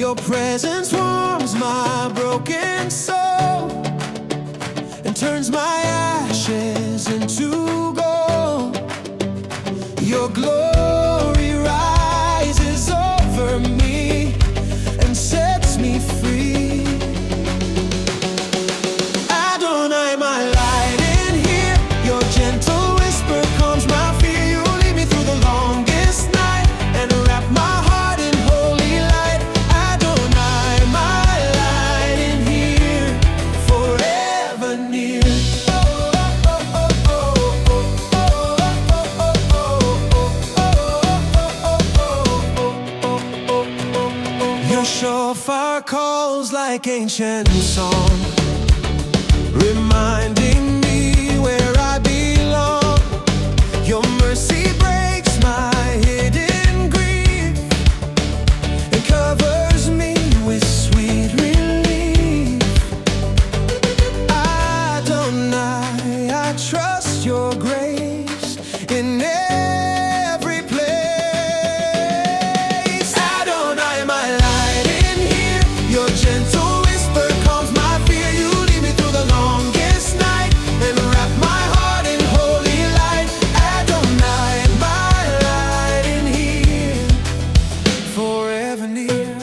Your presence warms my broken soul and turns my ashes into gold. Your glory rises over me and sets me free. Adonai, my light in here, your gentle whisper calms my fear. You lead me through the longest night and wrap my heart in holy light. Adonai, my light in here, forever near. Your shofar calls like ancient song, reminding me where I belong. Your mercy breaks my hidden grief and covers me with sweet relief. Adonai, I trust your grace in every place. Adonai, my light in here, your gentle whisper calms my fear. You lead me through the longest night and wrap my heart in holy light. Adonai, my light in here, forever near.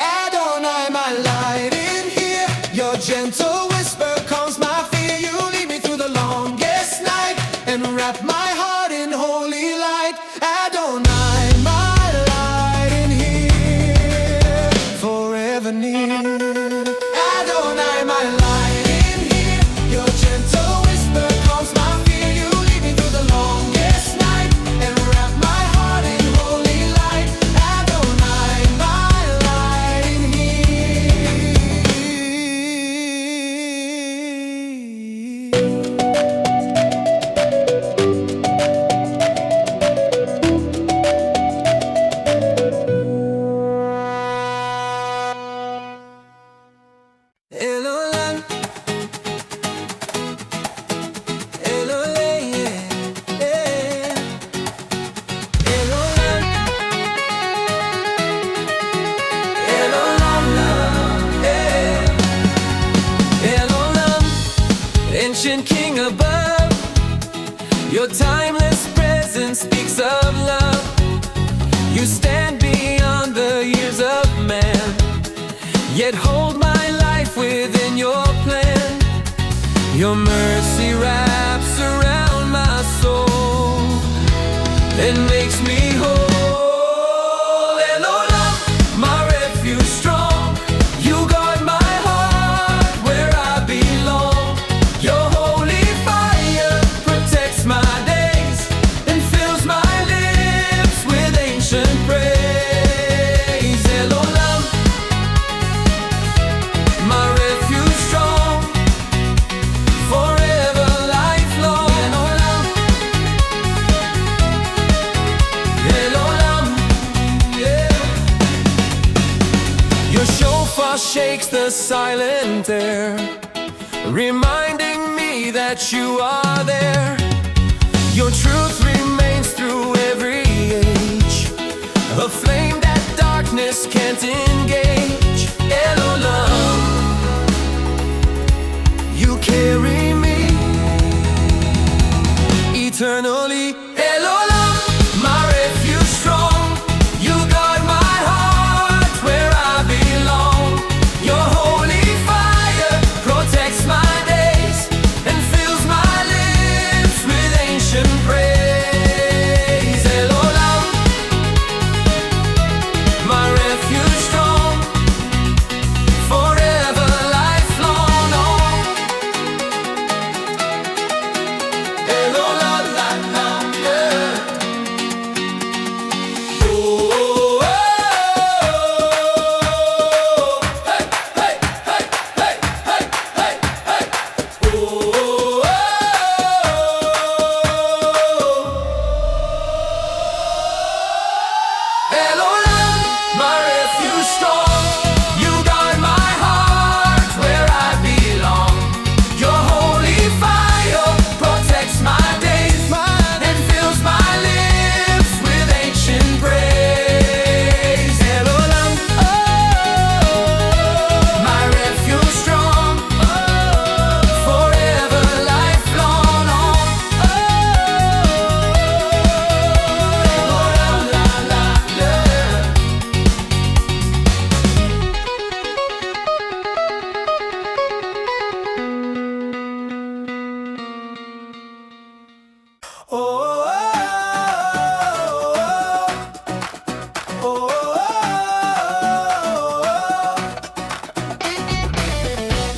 Adonai, my light in here, your gentle whisper calms my fear. You lead me through the longest night and wrap my heart in holy light. Adonai, my light in here, forever near. Adonai, my light in here, your gentle whisper calms my fear. You lead me through the longest night and wrap my heart in holy light. Adonai, my light in here. Elolam, Elole, Elolam, Elolam, Elolam, ancient King above, your timeless presence speaks of love. You stand beyond the years of man, yet hold my life within your plan. Your mercy wraps around my soul and makes me whole. Elolam, my refuge strong, you guard my heart where I belong. Your holy fire protects my days and fills my lips with ancient praise. Elolam, my refuge strong, forever lifelong. Elolam, yeah. Your shofar shakes the silent air, reminding me that you are there. Your truth remains through every age, a flame that darkness can't engage. Elolam, you carry me eternally. Elolam, my refuge strong, you guard my heart where I belong. Your holy fire protects my days and fills my lips with ancient praise. Elolam, my refuge strong,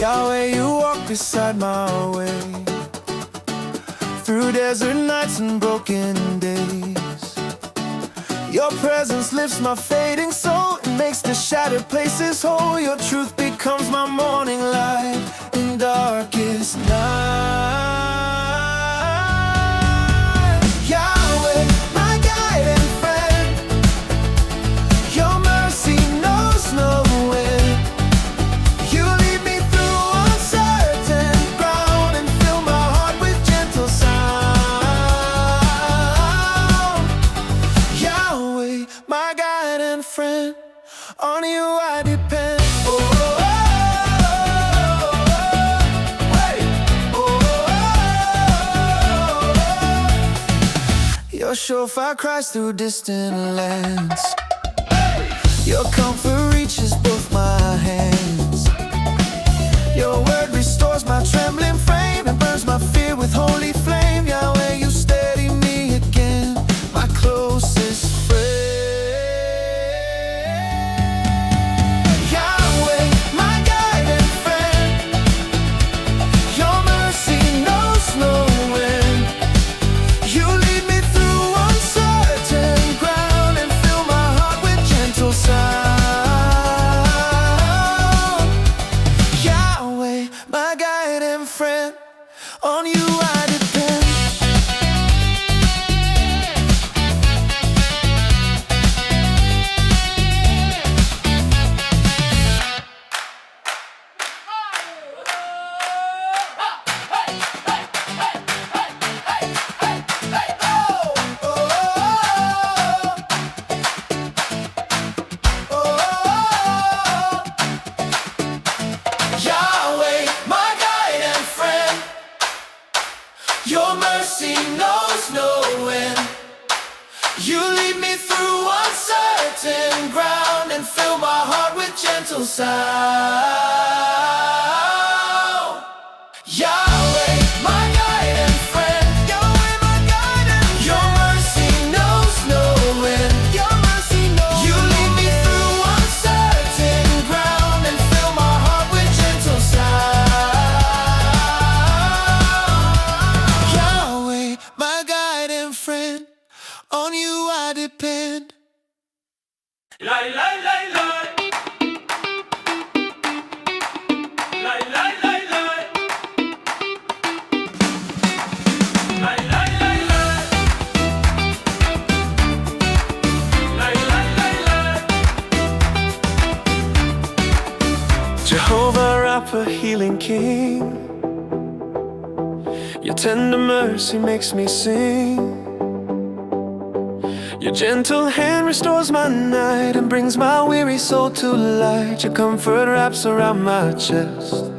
Yahweh, you walk beside my way, through desert nights and broken days. Your presence lifts my fading soul, it makes the shattered places whole. Your truth becomes my morning light in darkest night. Yahweh, my guide and friend, your mercy knows no end. You lead me through uncertain ground and fill my heart with gentle sound. Yahweh, my guide and friend, on you I depend. Your shofar cries through distant lands. Your comfort reaches both my hands. Your word restores my trembling frame and burns my fear with holy flame. Yahweh, you steady me again, my closest friend. Yahweh, my guide and friend, your mercy knows no end. You lead me through uncertain ground and fill my heart with gentle sound. Yahweh, my guide and friend, on you I depend. Yahweh, my guide and friend, your mercy knows no end. You lead me through uncertain ground and fill my heart with gentle sound. Yahweh, my guide and friend, Yahweh, my guide and friend, your mercy knows no end. Your mercy knows you lead me through uncertain ground and fill my heart with gentle sound. Yahweh, my guide and friend, on you I depend. Lai lai lai lai. Lai lai lai lai. Lai lai lai lai. Lai lai lai lai. Jehovah Rapha, healing King, your tender mercy makes me sing. Your gentle hand restores my night and brings my weary soul to light. Your comfort wraps around my chest,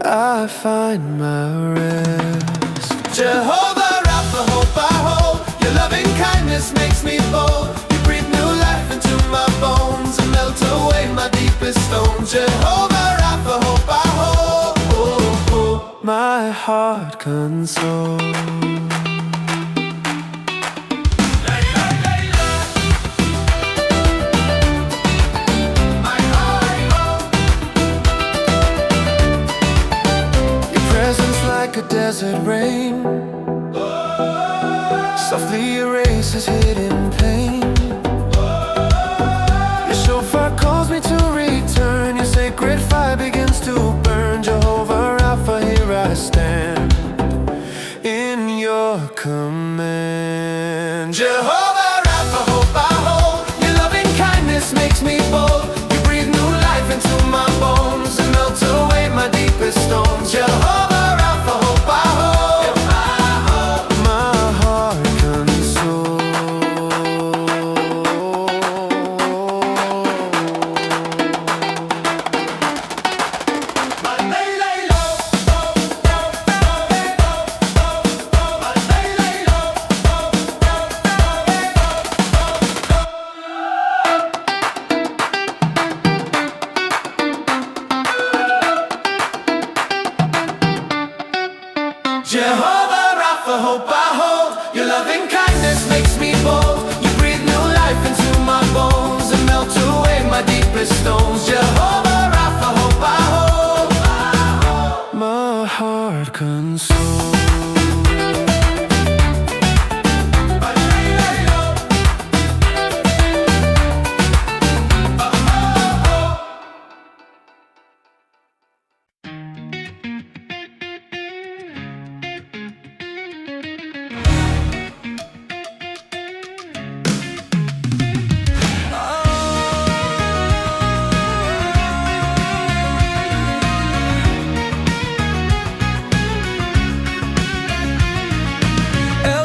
I find my rest. Jehovah Rapha, hope I hold, your loving kindness makes me bold. You breathe new life into my bones and melt away my deepest stones. Jehovah Rapha, hope I hold, oh, oh, my heart consoles. Lai lai lai lai. My heart Your presence like a desert rain softly erases hidden pain. Your shofar calls me to return. Your sacred fire begins to burn. Jehovah Rapha, here I stand in your command. Jehovah Rapha, hope I hold, your loving kindness makes me bold. You breathe new life into my bones and melt away my deepest stones. Jehovah Rapha, hope I hold, my heart Jehovah Rapha, hope I hold, your loving kindness makes me bold. You breathe new life into my bones and melt away my deepest stones. Jehovah Rapha, hope I hold, console.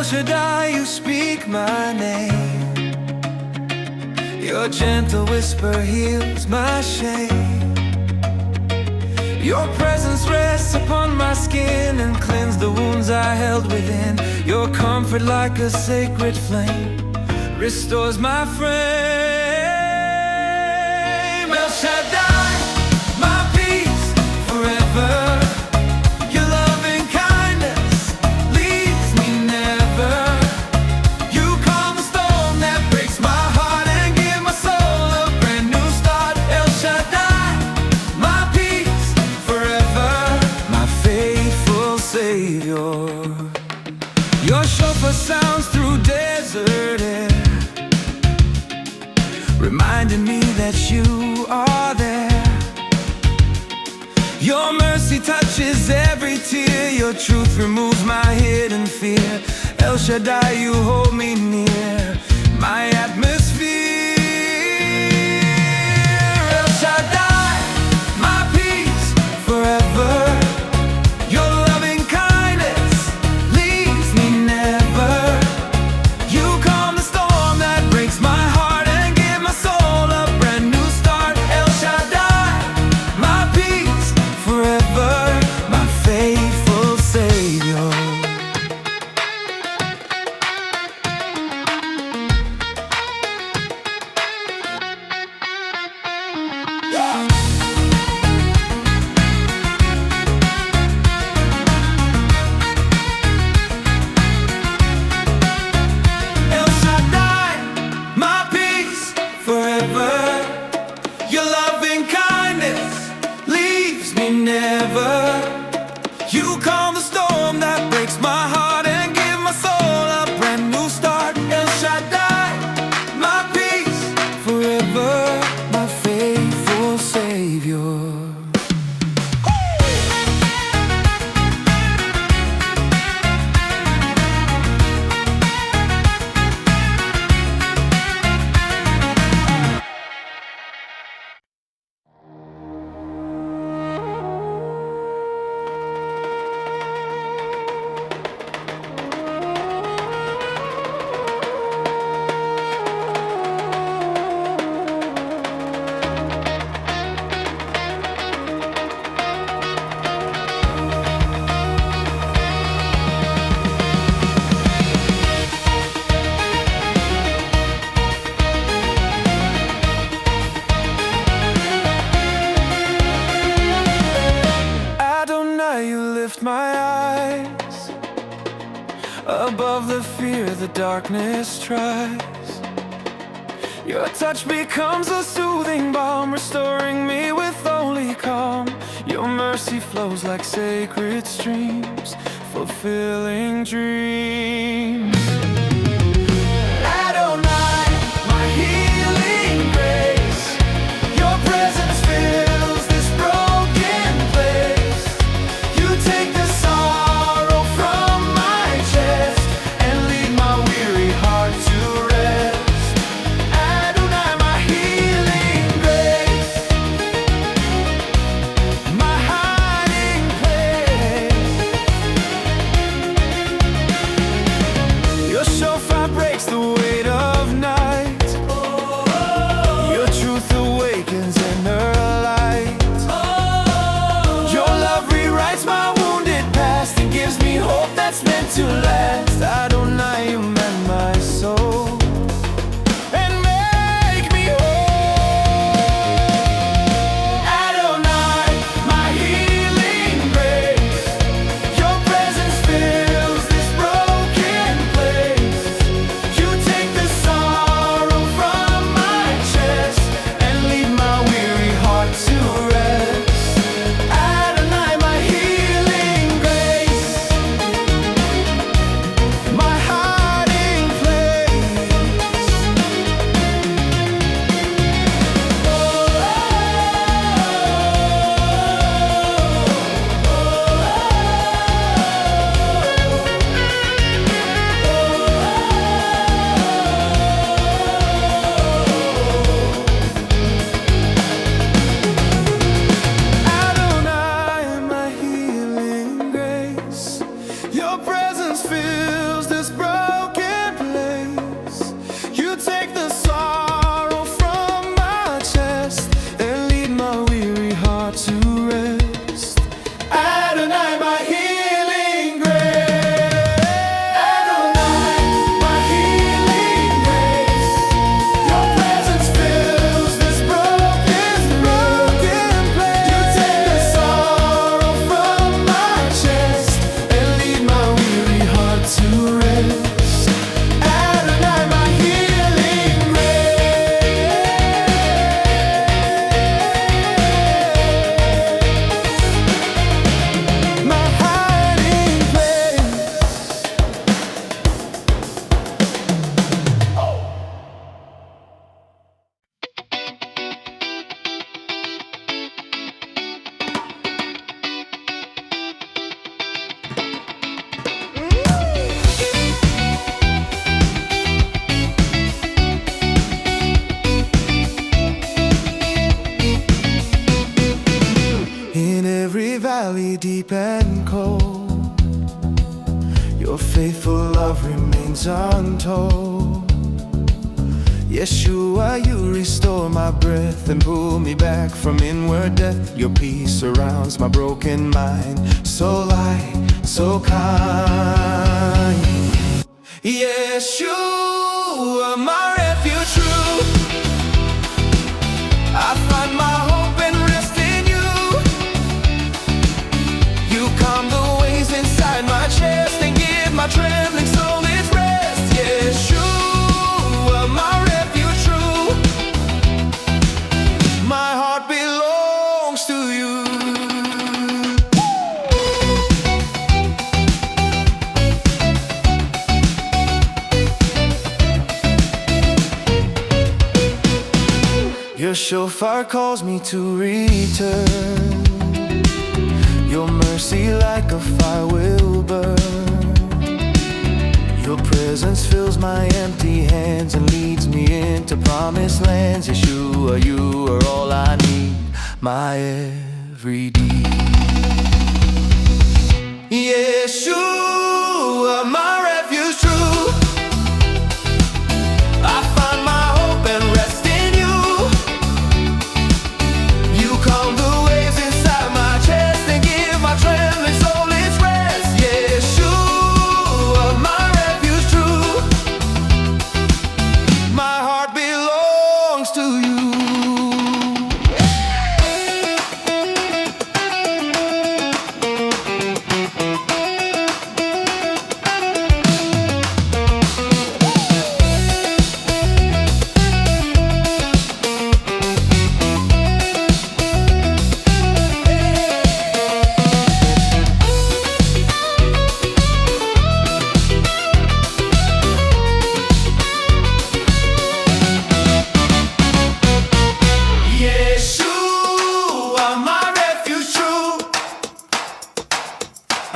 Shaddai, you speak my name. Your gentle whisper heals my shame. Your presence rests upon my skin and cleanses the wounds I held within. Your comfort, like a sacred flame, restores my frame. El Shaddai, my peace forever. Your Shofar sounds through desert air, reminding me that you are there. Your mercy touches every tear. Your truth removes my hidden fear. El Shaddai, you hold me near my atmosphere. El Shaddai, my peace forever. Your loving kindness leaves me never. You calm the storm that breaks my heart and give my soul a brand new start. El Shaddai, my peace forever, my faithful Savior. My eyes above the fear the darkness tries. Your touch becomes a soothing balm, restoring me with holy calm. Your mercy flows like sacred streams, fulfilling dreams. Adonai, my healing grace, your presence fills this broken place. You take the sorrow from my chest and lead my weary heart to rest. Adonai, my healing grace, my hiding place. Your Shofar breaks the weight of night. Your truth awakens inner light. Your love rewrites my wounded past and gives me hope that's meant to last. Adonai, you mend my soul and make me whole. Adonai, my healing grace, your presence fills this broken place. You take the sorrow from my chest and lead my weary heart to rest. Adonai, my healing grace. every valley deep and cold, your faithful love remains untold. Yeshua, you restore my breath and pull me back from inward death. Your peace surrounds my broken mind, so light, so kind. Yeshua, my refuge true, I find my hope and rest in you. You calm the waves inside my chest and give my trembling soul its rest. Yeshua, my refuge true, my heart belongs to you. Your shofar calls me to return. Your mercy like a fire will burn. Your presence fills my empty hands and leads me into promised lands. Yeshua, you are all I need, my every deed. Yeshua, my refuge true, I find my hope and rest in you. You calm the waves inside my chest and give my trembling soul its rest. Yeshua, my refuge true, my heart belongs to you.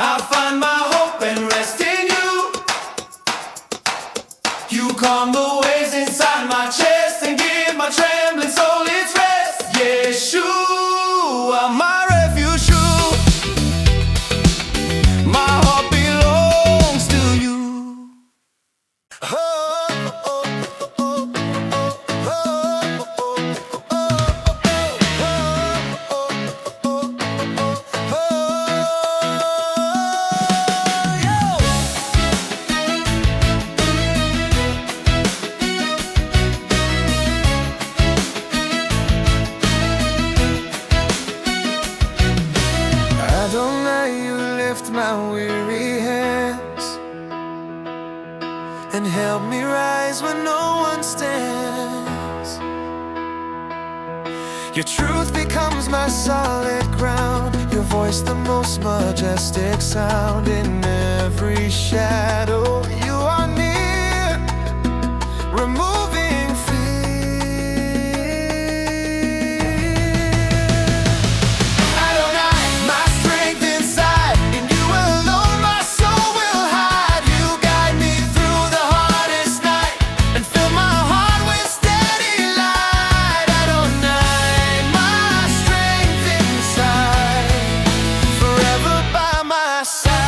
I find my hope and rest in you. You calm the waves inside my chest and give my trembling soul its rest. Yeshua, my refuge true, my heart belongs to you. Oh, oh, oh, oh, oh, my weary hands and help me rise when no one stands. Your truth becomes my solid ground, your voice the most majestic sound. In every shadow you are near, removing side.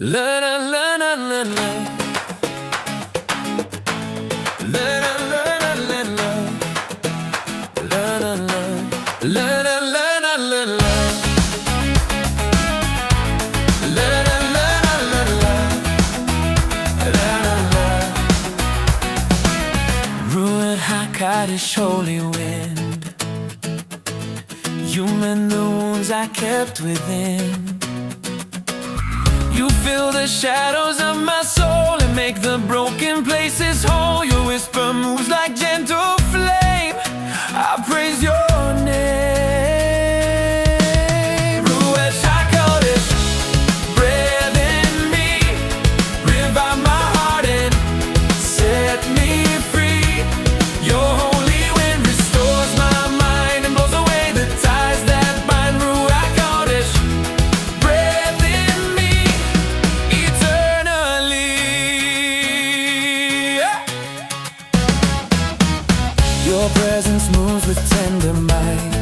La la la la la la. La la la la la la. La la la. La la la la la la. La la la la la la. La la la. Ruach HaKodesh, holy wind, you mend the wounds I kept within. You fill the shadows of my soul and make the broken places whole. Your whisper moves like gentle flame. I praise your name. Ruach HaKodesh, breathe in me, revive my heart and set me free. Your holy wind restores my mind and blows away the ties that bind. Ruach HaKodesh, breathe in me eternally. Your presence moves with tender might.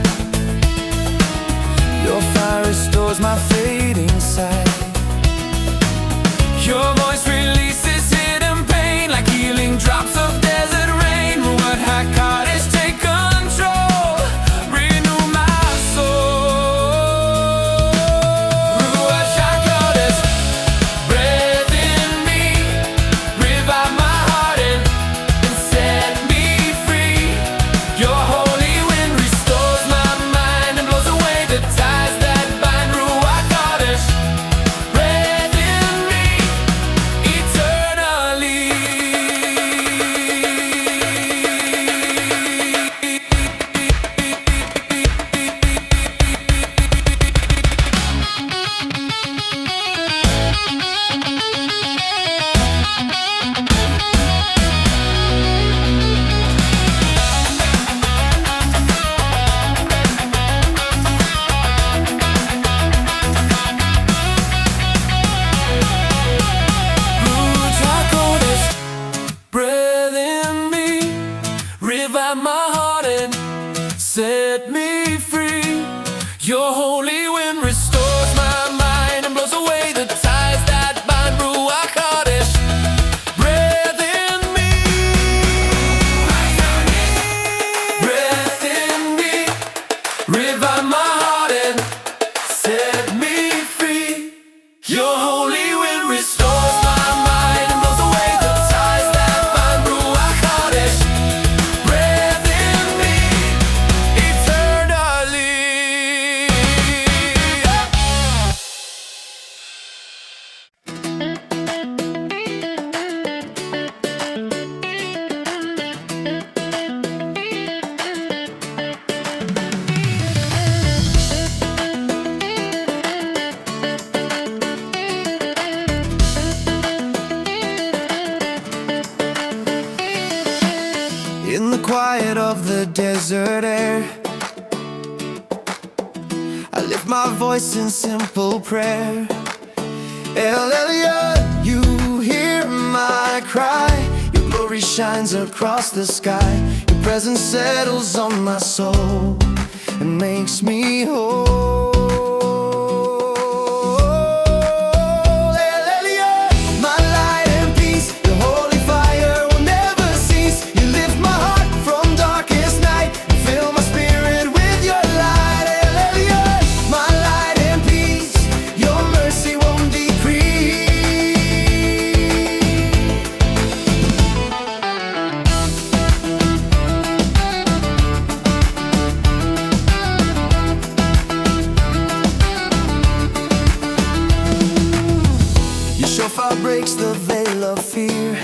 Your fire restores my fading sight. Your voice releases hidden pain like healing drops of desert rain. Ruach HaKodesh, take control, renew my soul. Ruach HaKodesh, breathe in me, revive my heart and set me free. Your holy wind restores my mind and blows away the ties that bind. Ruach HaKodesh, breathe in me eternally. Ruach HaKodesh, breathe in me, revive my heart and set me free. Your holy wind restores my mind and blows away the ties that bind. Ruach HaKodesh, breathe in me, breathe in me, revive my heart and set me free. Your holy wind restores my mind and blows away the ties that bind. Ruach HaKodesh, breathe in me eternally. In the quiet of the desert air, I lift my voice in simple prayer. El Elyon, you hear my cry. Your glory shines across the sky. Your presence settles on my soul and makes me whole. El Elyon, my light and peace, your holy fire will never cease. You lift my heart from darkest night and fill my spirit with your light. El Elyon, my light and peace, your mercy won't decrease. Your shofar breaks the veil of fear.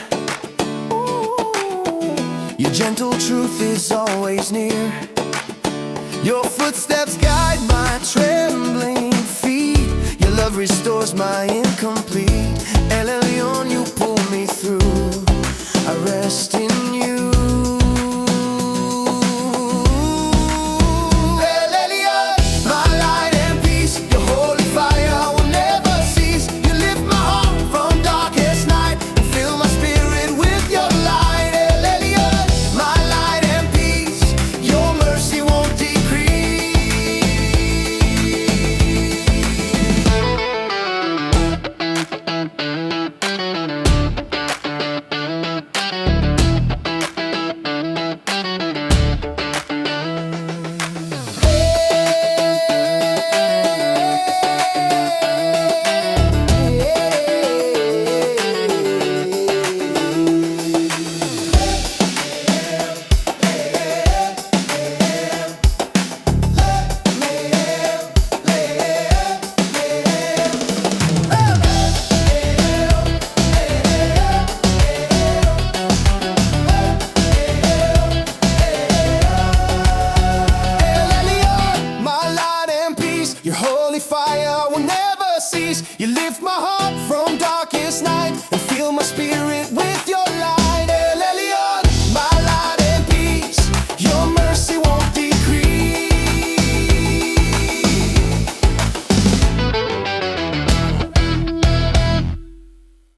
Your gentle truth is always near. Your footsteps guide my trembling feet. Your love restores my incomplete. El Elyon, you pull me through. I rest in you. El Elyon, my light and peace, your holy fire will never cease. You lift my heart from darkest night and fill my spirit with your light. El Elyon, my light and peace, your mercy won't decrease. cease. You lift my heart from darkest night and fill my spirit with